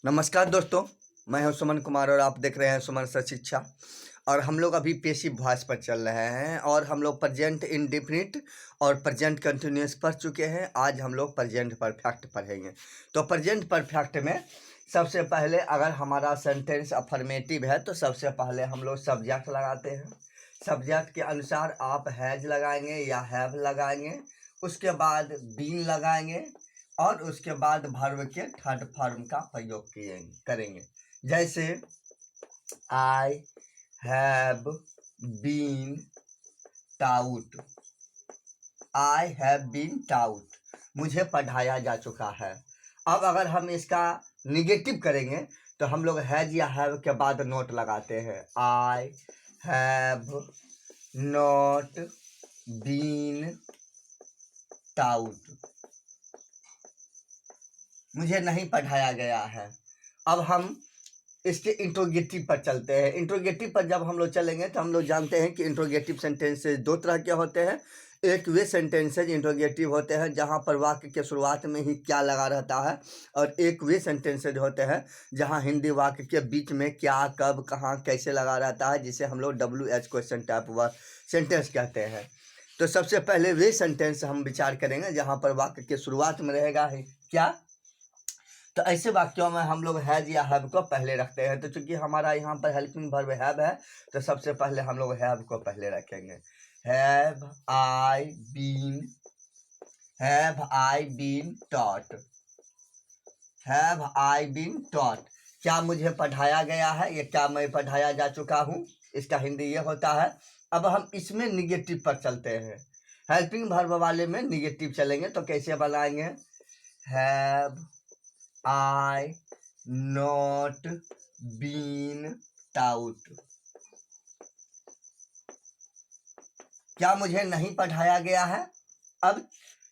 नमस्कार दोस्तों, मैं हूं सुमन कुमार और आप देख रहे हैं सुमन सर शिक्षा। और हम लोग अभी पेसिव वॉइस पर चल रहे हैं और हम लोग प्रेजेंट इंडेफिनिट और प्रेजेंट कंटिन्यूअस पढ़ चुके हैं। आज हम लोग प्रेजेंट परफेक्ट पढ़ेंगे। तो प्रेजेंट परफेक्ट में सबसे पहले अगर हमारा सेंटेंस अफर्मेटिव है तो सबसे पहले हम लोग सब्जेक्ट लगाते हैं। सब्जेक्ट के अनुसार आप हैज लगाएंगे या हैव लगाएंगे, उसके बाद बीन लगाएंगे और उसके बाद वर्ब के थर्ड फॉर्म का प्रयोग करेंगे। जैसे I have been taught, I have been taught, मुझे पढ़ाया जा चुका है। अब अगर हम इसका निगेटिव करेंगे तो हम लोग हैज या हैव के बाद नोट लगाते हैं। I have not been taught, मुझे नहीं पढ़ाया गया है। अब हम इसके इंट्रोगेटिव पर चलते हैं। इंट्रोगेटिव पर जब हम लोग चलेंगे तो हम लोग जानते हैं कि इंट्रोगेटिव सेंटेंसेज दो तरह के होते हैं। एक वे सेंटेंसेज इंट्रोगेटिव होते हैं जहां पर वाक्य के शुरुआत में ही क्या लगा रहता है, और एक वे सेंटेंसेज होते हैं जहां हिंदी वाक्य के बीच में क्या, कब, कहाँ, कैसे लगा रहता है, जिसे हम लोग WH question type word sentence कहते हैं। तो सबसे पहले वे सेंटेंस हम विचार करेंगे जहाँ पर वाक्य के शुरुआत में रहेगा है क्या। तो ऐसे वाक्यों में हम लोग हैज या हैव को पहले रखते हैं। तो चूंकि हमारा यहाँ पर हेल्पिंग वर्ब हैव है तो सबसे पहले हम लोग हैव को पहले रखेंगे। Have I been taught, have I been taught, क्या मुझे पढ़ाया गया है, ये क्या मैं पढ़ाया जा चुका हूँ, इसका हिंदी ये होता है। अब हम इसमें निगेटिव पर चलते हैं। हेल्पिंग वर्ब वाले में निगेटिव चलेंगे तो कैसे बनाएंगे। Have I not been taught, क्या मुझे नहीं पढ़ाया गया है। अब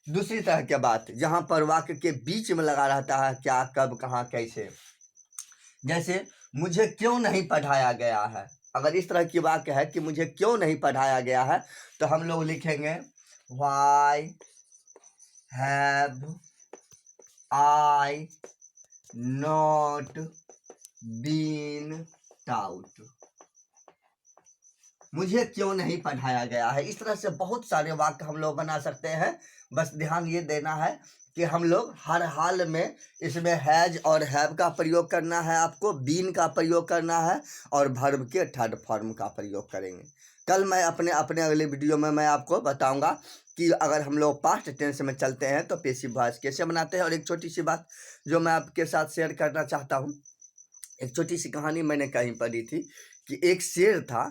दूसरी तरह की बात जहां पर वाक्य के बीच में लगा रहता है क्या, कब, कहाँ, कैसे। जैसे मुझे क्यों नहीं पढ़ाया गया है। अगर इस तरह की वाक्य है कि मुझे क्यों नहीं पढ़ाया गया है तो हम लोग लिखेंगे why have I not been taught, मुझे क्यों नहीं पढ़ाया गया है। इस तरह से बहुत सारे वाक्य हम लोग बना सकते हैं। बस ध्यान ये देना है कि हम लोग हर हाल में इसमें हैज और हैव का प्रयोग करना है, आपको बीन का प्रयोग करना है और वर्ब के थर्ड फॉर्म का प्रयोग करेंगे। कल मैं अपने अगले वीडियो में मैं आपको बताऊंगा कि अगर हम लोग पास्ट टेंस में चलते हैं तो पेसिव वॉइस कैसे बनाते हैं। और एक छोटी सी बात जो मैं आपके साथ शेयर करना चाहता हूँ, एक छोटी सी कहानी मैंने कहीं पढ़ी थी कि एक शेर था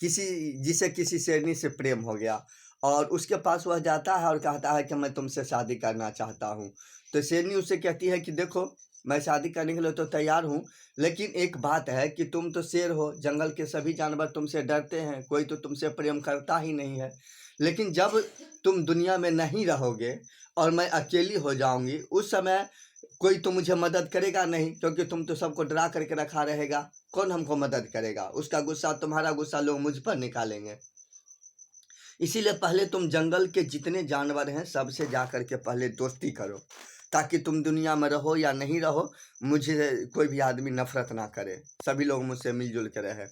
जिसे किसी शेरनी से प्रेम हो गया और उसके पास वह जाता है और कहता है कि मैं तुमसे शादी करना चाहता हूँ। तो शेरनी उससे कहती है कि देखो मैं शादी करने के लिए तो तैयार हूँ, लेकिन एक बात है कि तुम तो शेर हो, जंगल के सभी जानवर तुमसे डरते हैं, कोई तो तुमसे प्रेम करता ही नहीं है। लेकिन जब तुम दुनिया में नहीं रहोगे और मैं अकेली हो जाऊंगी, उस समय कोई तो मुझे मदद करेगा नहीं, क्योंकि तुम तो सबको डरा करके रखा रहेगा, कौन हमको मदद करेगा। उसका गुस्सा, तुम्हारा गुस्सा लोग मुझ पर निकालेंगे। इसीलिए पहले तुम जंगल के जितने जानवर हैं सबसे जा करके पहले दोस्ती करो, ताकि तुम दुनिया में रहो या नहीं रहो मुझे कोई भी आदमी नफरत ना करे, सभी लोग मुझसे मिलजुल के रहे।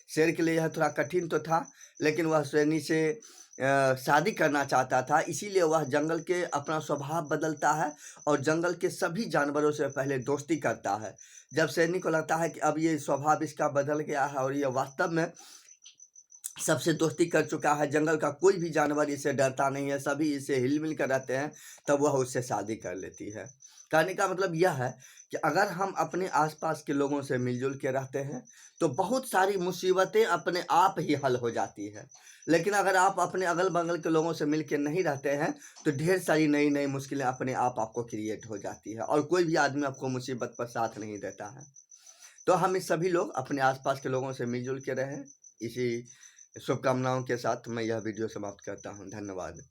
शेर के लिए यह थोड़ा कठिन तो था, लेकिन वह शेरनी से शादी करना चाहता था। इसीलिए वह जंगल के अपना स्वभाव बदलता है और जंगल के सभी जानवरों से पहले दोस्ती करता है। जब शेरनी को लगता है कि अब ये स्वभाव इसका बदल गया है और ये वास्तव में सबसे दोस्ती कर चुका है, जंगल का कोई भी जानवर इसे डरता नहीं है, सभी इसे हिल-मिल कर रहते हैं, तब वह उससे शादी कर लेती है। कहने का मतलब यह है कि अगर हम अपने आसपास के लोगों से मिलजुल के रहते हैं तो बहुत सारी मुसीबतें अपने आप ही हल हो जाती है। लेकिन अगर आप अपने अगल-बगल के लोगों से मिल के नहीं रहते हैं तो ढेर सारी नई-नई मुश्किलें अपने आप आपको क्रिएट हो जाती है और कोई भी आदमी आपको मुसीबत पर साथ नहीं देता है। तो हम इस सभी लोग अपने आसपास के लोगों से मिलजुल के रहें। इसी शुभकामनाओं के साथ मैं यह वीडियो समाप्त करता हूँ। धन्यवाद।